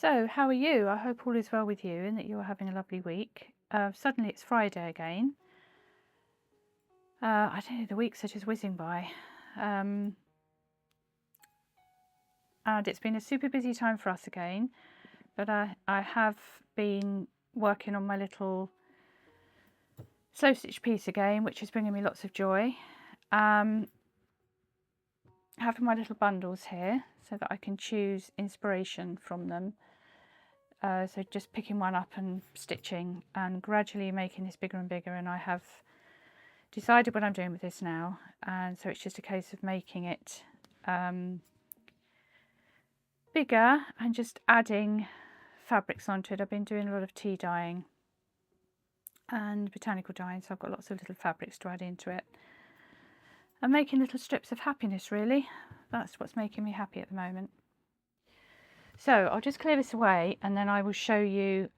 So, how are you? I hope all is well with you and that you're having a lovely week. Suddenly it's Friday again. I don't know, the weeks are just whizzing by. And it's been a super busy time for us again. But I have been working on my little slow stitch piece again, which is bringing me lots of joy. Having my little bundles here so that I can choose inspiration from them. So just picking one up and stitching and gradually making this bigger and bigger, and I have decided what I'm doing with this now, and so it's just a case of making it bigger and just adding fabrics onto it. I've been doing a lot of tea dyeing and botanical dyeing, so I've got lots of little fabrics to add into it. I'm making little strips of happiness, really. That's what's making me happy at the moment. So I'll just clear this away and then I will show you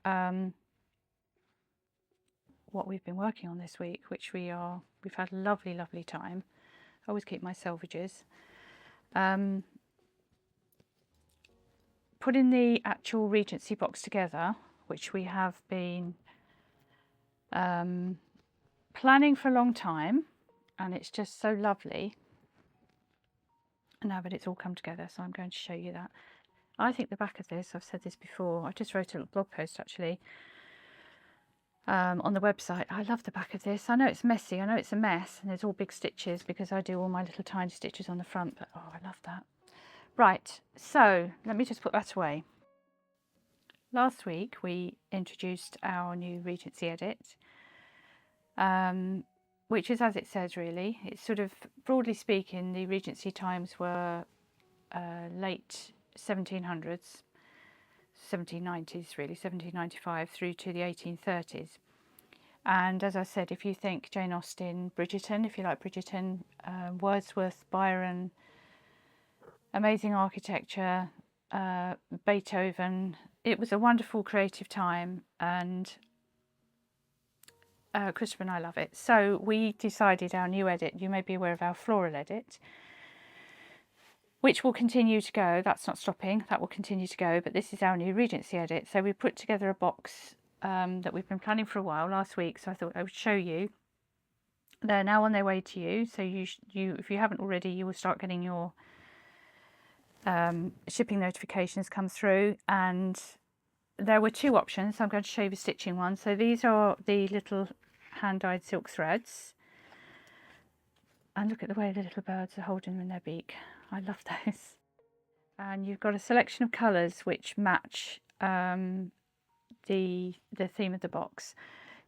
what we've been working on this week, which we've had a lovely time. I always keep my selvages. Putting the actual Regency box together, which we have been planning for a long time, and it's just so lovely now that it's all come together, so I'm going to show you that. I think the back of this, I've said this before, I just wrote a little blog post actually on the website. I love the back of this. I know it's messy, I know it's a mess, and there's all big stitches because I do all my little tiny stitches on the front, but oh, I love that. Right, so let me just put that away. Last week we introduced our new Regency edit, which is as it says really. It's sort of, broadly speaking, the Regency times were late 1700s, 1790s really, 1795 through to the 1830s. And as I said, if you think Jane Austen, Bridgerton, if you like Bridgerton, Wordsworth, Byron, amazing architecture, Beethoven, it was a wonderful creative time, and Christopher and I love it. So we decided our new edit, you may be aware of our floral edit, which will continue to go. That's not stopping, that will continue to go, but this is our new Regency edit. So we put together a box that we've been planning for a while last week, so I thought I would show you. They're now on their way to you, so you if you haven't already, you will start getting your shipping notifications come through. And there were two options, so I'm going to show you the stitching one. So these are the little hand-dyed silk threads, and look at the way the little birds are holding them in their beak. I love those. And you've got a selection of colours which match the theme of the box.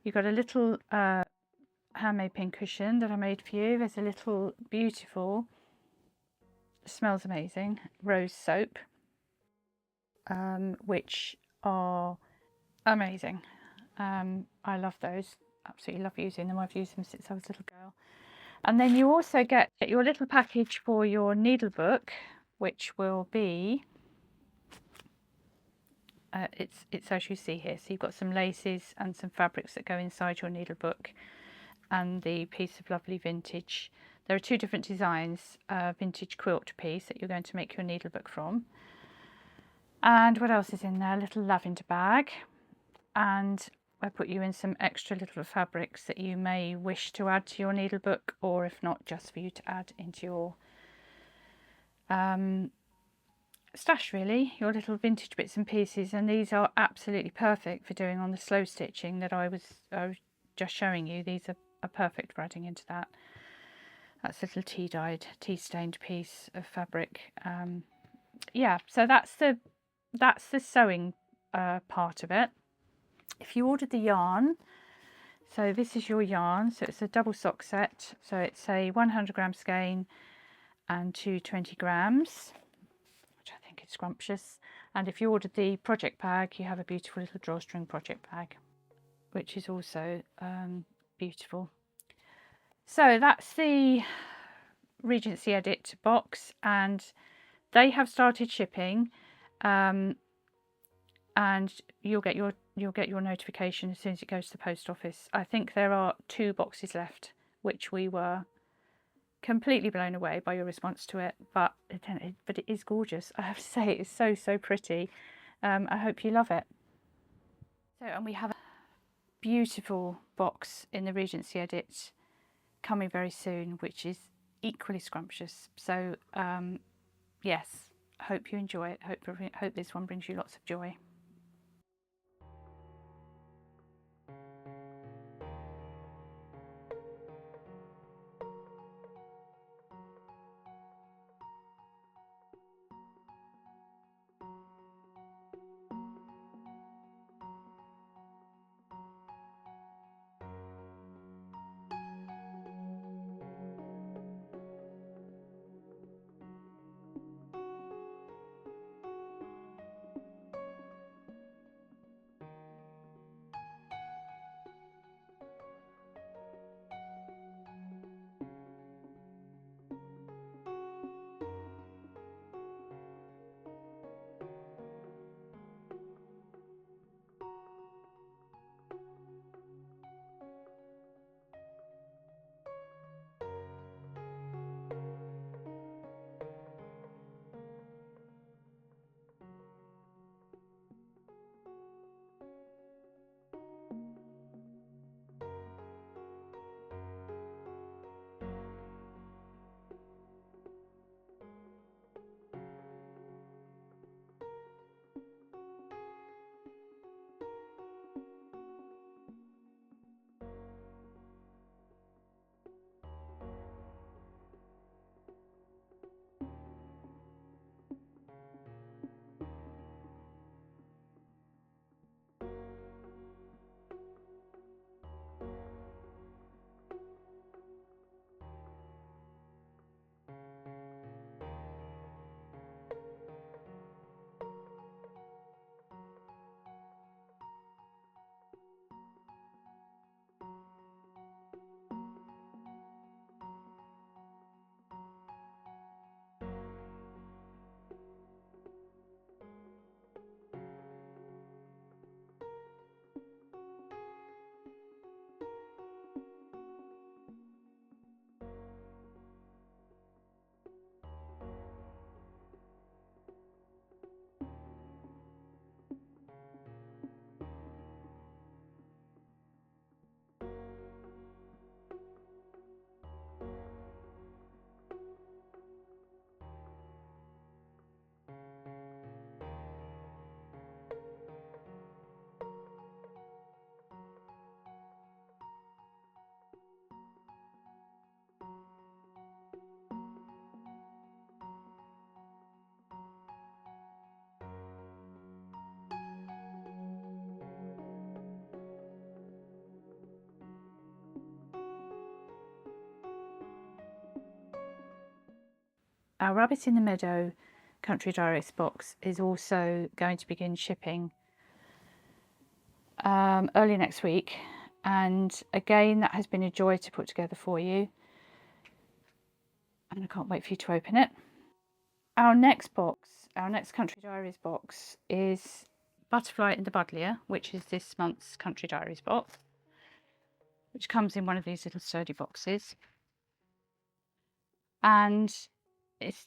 You've got a little handmade pin cushion that I made for you. There's a little beautiful, smells amazing, rose soap, which are amazing. I love those, absolutely love using them. I've used them since I was a little girl. And then you also get your little package for your needle book, which will be it's as you see here. So you've got some laces and some fabrics that go inside your needle book, and the piece of lovely vintage. There are two different designs, vintage quilt piece that you're going to make your needle book from. And what else is in there? A little lavender bag, and I put you in some extra little fabrics that you may wish to add to your needle book, or if not, just for you to add into your stash really, your little vintage bits and pieces. And these are absolutely perfect for doing on the slow stitching that I was just showing you. These are perfect for adding into that. That's a little tea-dyed, tea-stained piece of fabric. Yeah, so that's the sewing part of it. If you ordered the yarn, so this is your yarn, so it's a double sock set, so it's a 100 gram skein and 220 grams, which I think is scrumptious. And if you ordered the project bag, you have a beautiful little drawstring project bag, which is also beautiful. So that's the Regency edit box, and they have started shipping, and you'll get your notification as soon as it goes to the post office. I think there are 2 boxes left, which we were completely blown away by your response to it, but it is gorgeous. I have to say, it's so pretty. I hope you love it. So, and we have a beautiful box in the Regency edit coming very soon, which is equally scrumptious. So yes, hope you enjoy it. Hope this one brings you lots of joy. Our Rabbit in the Meadow Country Diaries box is also going to begin shipping early next week, and again that has been a joy to put together for you, and I can't wait for you to open it. Our next box, our next Country Diaries box, is Butterfly in the Buddleia, which is this month's Country Diaries box, which comes in one of these little sturdy boxes. And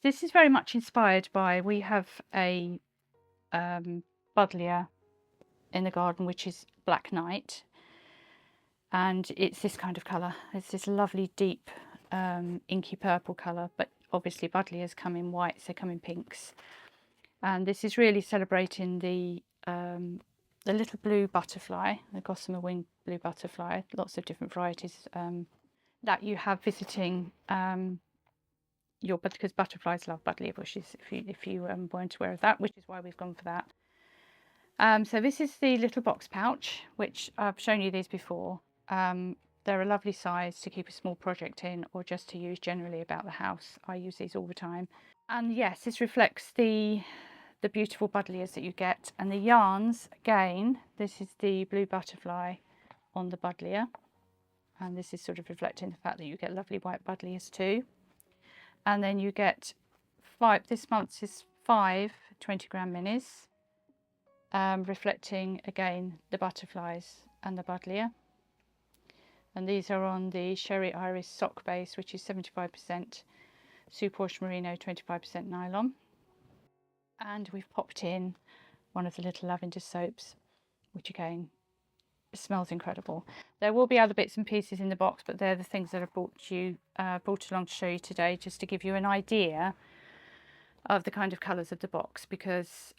this is very much inspired by, we have a Buddleia in the garden which is Black Knight, and it's this kind of colour. It's this lovely deep inky purple colour, but obviously Buddleias come in whites, they come in pinks, and this is really celebrating the little blue butterfly, the gossamer winged blue butterfly, lots of different varieties that you have visiting because butterflies love buddleia bushes, if you weren't aware of that, which is why we've gone for that. So this is the little box pouch, which I've shown you these before. They're a lovely size to keep a small project in, or just to use generally about the house. I use these all the time. And yes, this reflects the beautiful buddleias that you get. And the yarns, again, this is the blue butterfly on the buddleia. And this is sort of reflecting the fact that you get lovely white buddleias too. And then you get this month's is 5 20-gram minis, reflecting again the butterflies and the buddleia. And these are on the Sherry Iris sock base, which is 75% superwash merino, 25% nylon. And we've popped in one of the little lavender soaps, which again smells incredible. There will be other bits and pieces in the box, but they're the things that I've brought along to show you today, just to give you an idea of the kind of colours of the box, because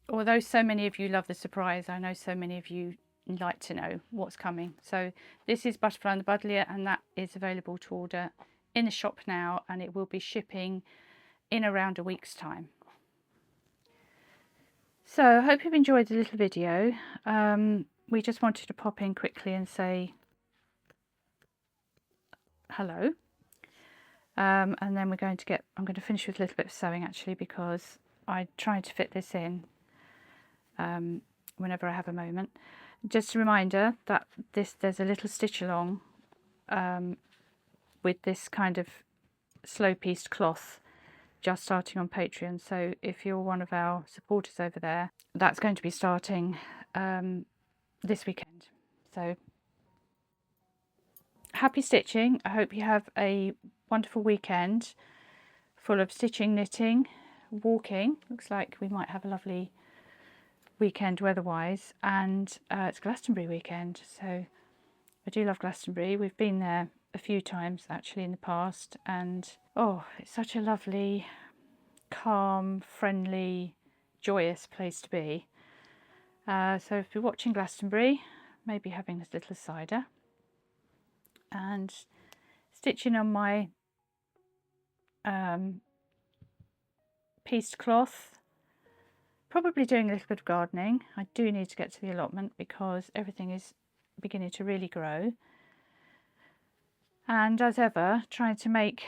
although so many of you love the surprise, I know so many of you like to know what's coming. So this is Butterfly and the Buddleia, and that is available to order in the shop now, and it will be shipping in around a week's time. So I hope you've enjoyed the little video. We just wanted to pop in quickly and say hello. And then I'm going to finish with a little bit of sewing actually, because I tried to fit this in whenever I have a moment. Just a reminder that there's a little stitch along with this kind of slow pieced cloth just starting on Patreon. So if you're one of our supporters over there, that's going to be starting this weekend. So happy stitching. I hope you have a wonderful weekend full of stitching, knitting, walking. Looks like we might have a lovely weekend weather-wise, and it's Glastonbury weekend, so I do love Glastonbury. We've been there a few times actually in the past, and oh, it's such a lovely, calm, friendly, joyous place to be. So if you're watching Glastonbury, maybe having a little cider and stitching on my pieced cloth, probably doing a little bit of gardening. I do need to get to the allotment because everything is beginning to really grow, and as ever trying to make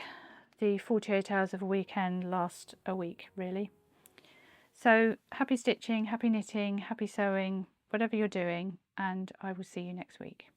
the 48 hours of a weekend last a week really. So happy stitching, happy knitting, happy sewing, whatever you're doing, and I will see you next week.